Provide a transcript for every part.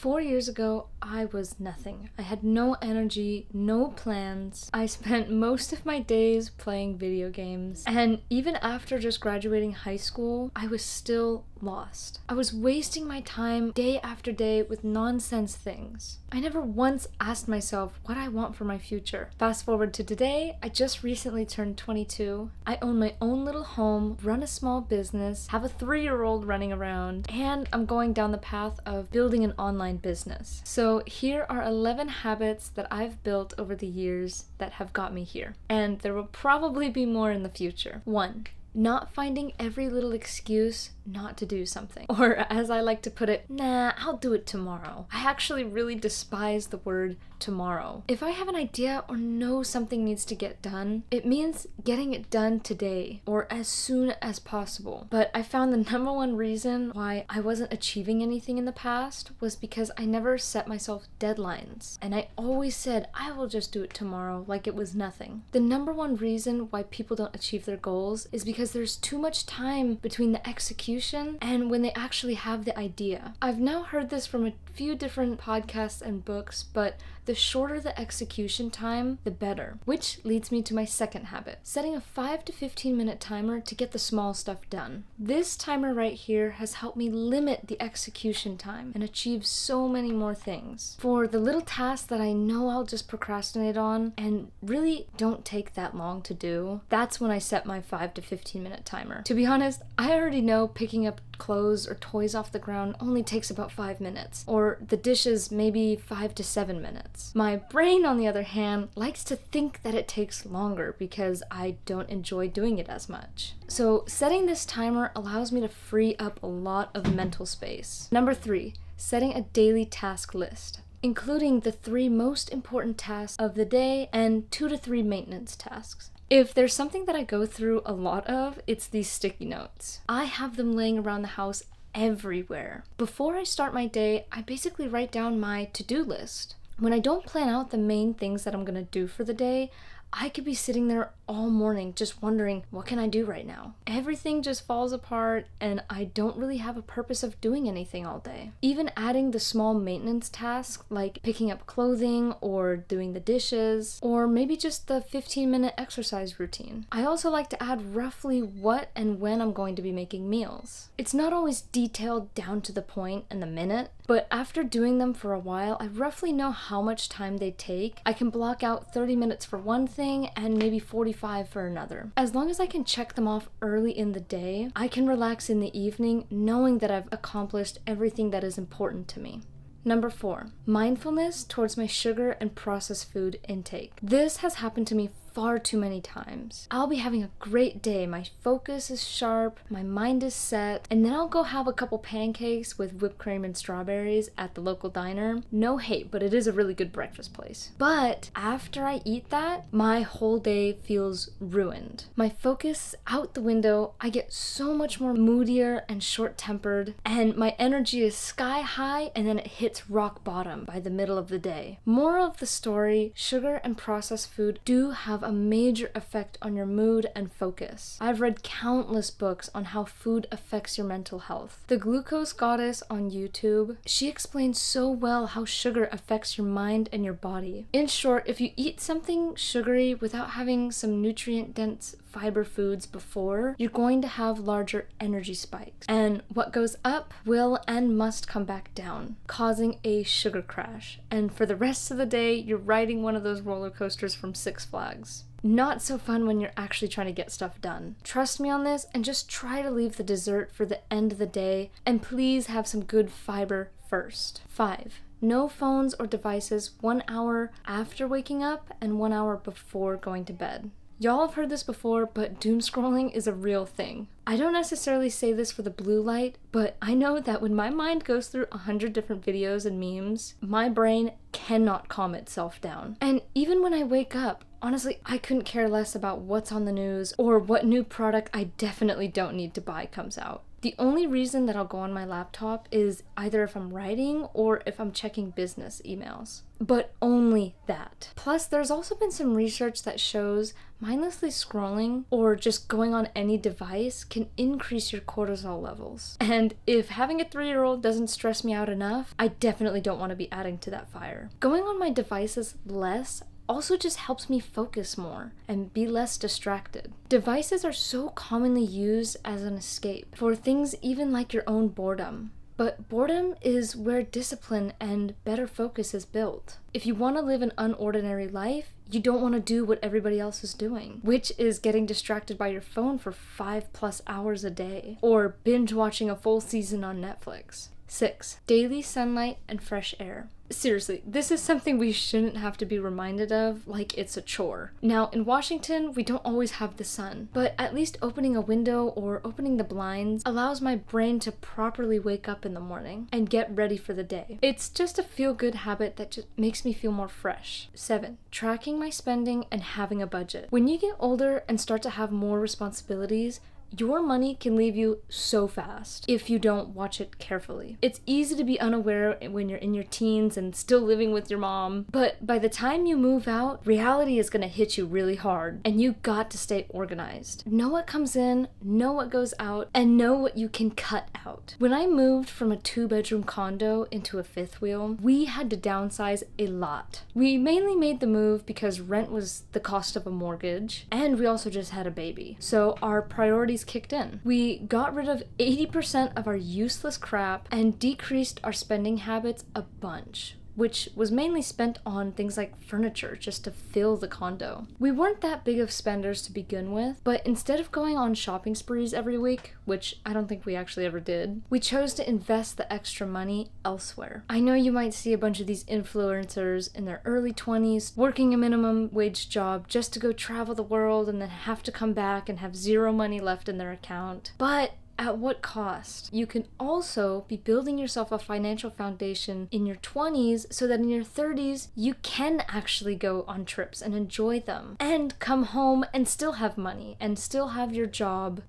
4 years ago, I was nothing. I had no energy, no plans. I spent most of my days playing video games. And even after just graduating high school, I was still lost. I was wasting my time day after day with nonsense things. I never once asked myself what I want for my future. Fast forward to today, I just recently turned 22. I own my own little home, run a small business, have a 3-year-old running around, and I'm going down the path of building an online business. So here are 11 habits that I've built over the years that have got me here. And there will probably be more in the future. 1. Not finding every little excuse not to do something. Or as I like to put it, nah, I'll do it tomorrow. I actually really despise the word tomorrow. If I have an idea or know something needs to get done, it means getting it done today or as soon as possible. But I found the number one reason why I wasn't achieving anything in the past was because I never set myself deadlines. And I always said, I will just do it tomorrow, like it was nothing. The number one reason why people don't achieve their goals is because there's too much time between the execution and when they actually have the idea. I've now heard this from a few different podcasts and books, but the shorter the execution time, the better. Which leads me to my second habit, setting a 5 to 15 minute timer to get the small stuff done. This timer right here has helped me limit the execution time and achieve so many more things. For the little tasks that I know I'll just procrastinate on and really don't take that long to do, that's when I set my 5 to 15 minute timer. To be honest, I already know picking up clothes or toys off the ground only takes about 5 minutes, or the dishes maybe 5 to 7 minutes. My brain, on the other hand, likes to think that it takes longer because I don't enjoy doing it as much. So setting this timer allows me to free up a lot of mental space. Number 3, setting a daily task list, including the 3 most important tasks of the day and 2 to 3 maintenance tasks. If there's something that I go through a lot of, it's these sticky notes. I have them laying around the house everywhere. Before I start my day, I basically write down my to-do list. When I don't plan out the main things that I'm gonna do for the day, I could be sitting there all morning just wondering, what can I do right now? Everything just falls apart and I don't really have a purpose of doing anything all day. Even adding the small maintenance tasks like picking up clothing or doing the dishes, or maybe just the 15-minute exercise routine. I also like to add roughly what and when I'm going to be making meals. It's not always detailed down to the point and the minute, but after doing them for a while, I roughly know how much time they take. I can block out 30 minutes for one thing and maybe 45 for another. As long as I can check them off early in the day, I can relax in the evening knowing that I've accomplished everything that is important to me. Number 4, mindfulness towards my sugar and processed food intake. This has happened to me far too many times. I'll be having a great day, my focus is sharp, my mind is set, and then I'll go have a couple pancakes with whipped cream and strawberries at the local diner. No hate, but it is a really good breakfast place. But after I eat that, my whole day feels ruined. My focus is out the window, I get so much more moodier and short-tempered, and my energy is sky high and then it hits rock bottom by the middle of the day. Moral of the story, sugar and processed food do have a major effect on your mood and focus. I've read countless books on how food affects your mental health. The Glucose Goddess on YouTube, she explains so well how sugar affects your mind and your body. In short, if you eat something sugary without having some nutrient-dense fiber foods before, you're going to have larger energy spikes. And what goes up will and must come back down, causing a sugar crash. And for the rest of the day, you're riding one of those roller coasters from Six Flags. Not so fun when you're actually trying to get stuff done. Trust me on this and just try to leave the dessert for the end of the day, and please have some good fiber first. 5. No phones or devices 1 hour after waking up and 1 hour before going to bed. Y'all have heard this before, but doom scrolling is a real thing. I don't necessarily say this for the blue light, but I know that when my mind goes through 100 different videos and memes, my brain cannot calm itself down. And even when I wake up, honestly, I couldn't care less about what's on the news or what new product I definitely don't need to buy comes out. The only reason that I'll go on my laptop is either if I'm writing or if I'm checking business emails. But only that. Plus, there's also been some research that shows mindlessly scrolling or just going on any device can increase your cortisol levels. And if having a 3-year-old doesn't stress me out enough, I definitely don't want to be adding to that fire. Going on my devices less also just helps me focus more and be less distracted. Devices are so commonly used as an escape for things even like your own boredom. But boredom is where discipline and better focus is built. If you want to live an unordinary life, you don't want to do what everybody else is doing, which is getting distracted by your phone for 5+ hours a day, or binge watching a full season on Netflix. 6. Daily sunlight and fresh air. Seriously, this is something we shouldn't have to be reminded of like it's a chore. Now, in Washington, we don't always have the sun, but at least opening a window or opening the blinds allows my brain to properly wake up in the morning and get ready for the day. It's just a feel-good habit that just makes me feel more fresh. 7. Tracking my spending and having a budget. When you get older and start to have more responsibilities, your money can leave you so fast if you don't watch it carefully. It's easy to be unaware when you're in your teens and still living with your mom, but by the time you move out, reality is gonna hit you really hard, and you got to stay organized. Know what comes in, know what goes out, and know what you can cut out. When I moved from a 2-bedroom condo into a 5th wheel, we had to downsize a lot. We mainly made the move because rent was the cost of a mortgage, and we also just had a baby. So our priorities kicked in. We got rid of 80% of our useless crap and decreased our spending habits a bunch, which was mainly spent on things like furniture just to fill the condo. We weren't that big of spenders to begin with, but instead of going on shopping sprees every week, which I don't think we actually ever did, we chose to invest the extra money elsewhere. I know you might see a bunch of these influencers in their early 20s working a minimum wage job just to go travel the world and then have to come back and have zero money left in their account. But at what cost? You can also be building yourself a financial foundation in your 20s so that in your 30s you can actually go on trips and enjoy them and come home and still have money and still have your job.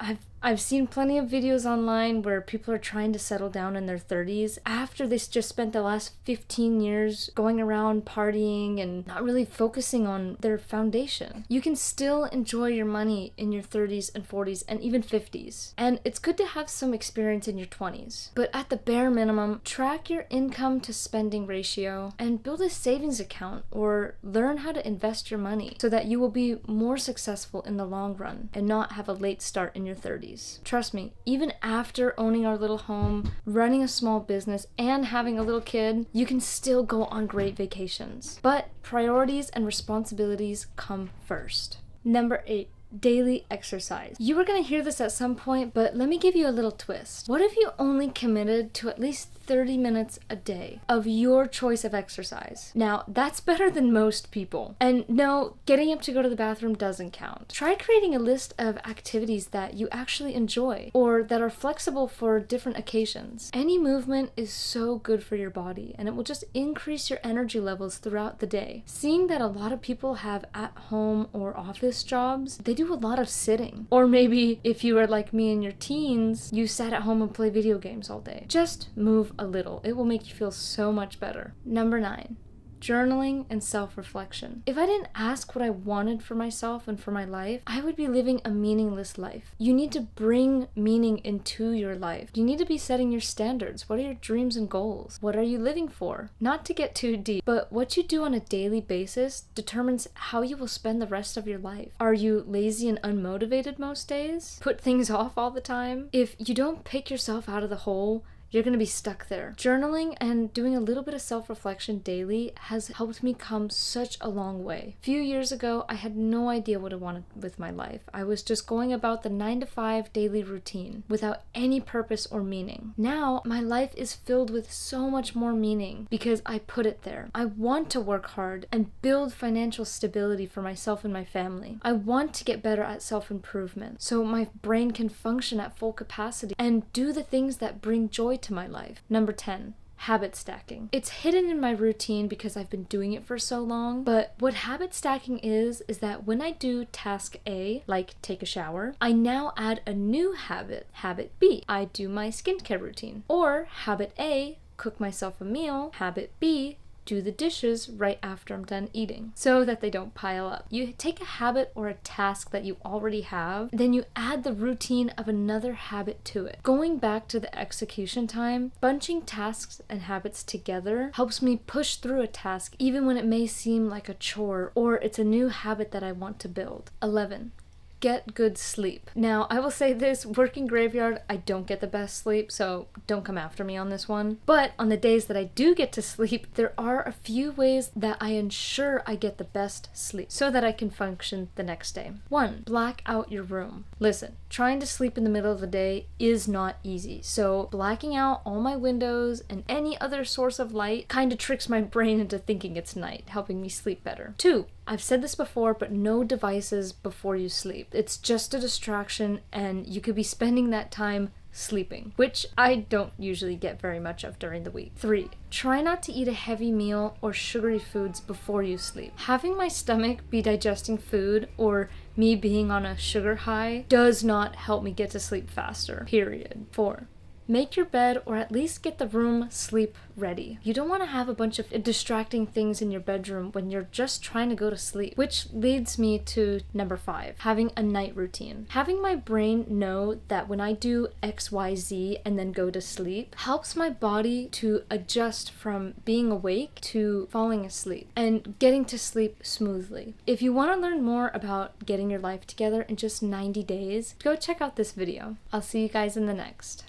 I've seen plenty of videos online where people are trying to settle down in their 30s after they just spent the last 15 years going around partying and not really focusing on their foundation. You can still enjoy your money in your 30s and 40s and even 50s. And it's good to have some experience in your 20s. But at the bare minimum, track your income to spending ratio and build a savings account or learn how to invest your money so that you will be more successful in the long run and not have a late start in your 30s. Trust me, even after owning our little home, running a small business, and having a little kid, you can still go on great vacations. But priorities and responsibilities come first. Number 8. Daily exercise. You were gonna hear this at some point, but let me give you a little twist. What if you only committed to at least 30 minutes a day of your choice of exercise? Now, that's better than most people. And no, getting up to go to the bathroom doesn't count. Try creating a list of activities that you actually enjoy or that are flexible for different occasions. Any movement is so good for your body, and it will just increase your energy levels throughout the day. Seeing that a lot of people have at-home or office jobs, they do a lot of sitting. Or maybe if you were like me in your teens, you sat at home and play video games all day. Just move a little. It will make you feel so much better. Number 9. Journaling and self-reflection. If I didn't ask what I wanted for myself and for my life, I would be living a meaningless life. You need to bring meaning into your life. You need to be setting your standards. What are your dreams and goals? What are you living for? Not to get too deep, but what you do on a daily basis determines how you will spend the rest of your life. Are you lazy and unmotivated most days? Put things off all the time? If you don't pick yourself out of the hole, you're going to be stuck there. Journaling and doing a little bit of self-reflection daily has helped me come such a long way. A few years ago, I had no idea what I wanted with my life. I was just going about the 9-to-5 daily routine without any purpose or meaning. Now, my life is filled with so much more meaning because I put it there. I want to work hard and build financial stability for myself and my family. I want to get better at self-improvement so my brain can function at full capacity and do the things that bring joy to my life. Number 10. habit stacking. It's hidden in my routine because I've been doing it for so long, but what habit stacking is that when I do task A, like take a shower, I now add a new habit, habit B. I do my skincare routine. Or habit A, cook myself a meal. Habit B, do the dishes right after I'm done eating so that they don't pile up. You take a habit or a task that you already have, then you add the routine of another habit to it. Going back to the execution time, bunching tasks and habits together helps me push through a task even when it may seem like a chore or it's a new habit that I want to build. 11. Get good sleep. Now, I will say this, working graveyard, I don't get the best sleep, so don't come after me on this one. But on the days that I do get to sleep, there are a few ways that I ensure I get the best sleep so that I can function the next day. 1. Black out your room. Listen, trying to sleep in the middle of the day is not easy, so blacking out all my windows and any other source of light kind of tricks my brain into thinking it's night, helping me sleep better. 2. I've said this before, but no devices before you sleep. It's just a distraction and you could be spending that time sleeping, which I don't usually get very much of during the week. 3. Try not to eat a heavy meal or sugary foods before you sleep. Having my stomach be digesting food or me being on a sugar high does not help me get to sleep faster, period. 4. Make your bed or at least get the room sleep ready. You don't want to have a bunch of distracting things in your bedroom when you're just trying to go to sleep, which leads me to number 5, having a night routine. Having my brain know that when I do XYZ and then go to sleep helps my body to adjust from being awake to falling asleep and getting to sleep smoothly. If you want to learn more about getting your life together in just 90 days, go check out this video. I'll see you guys in the next.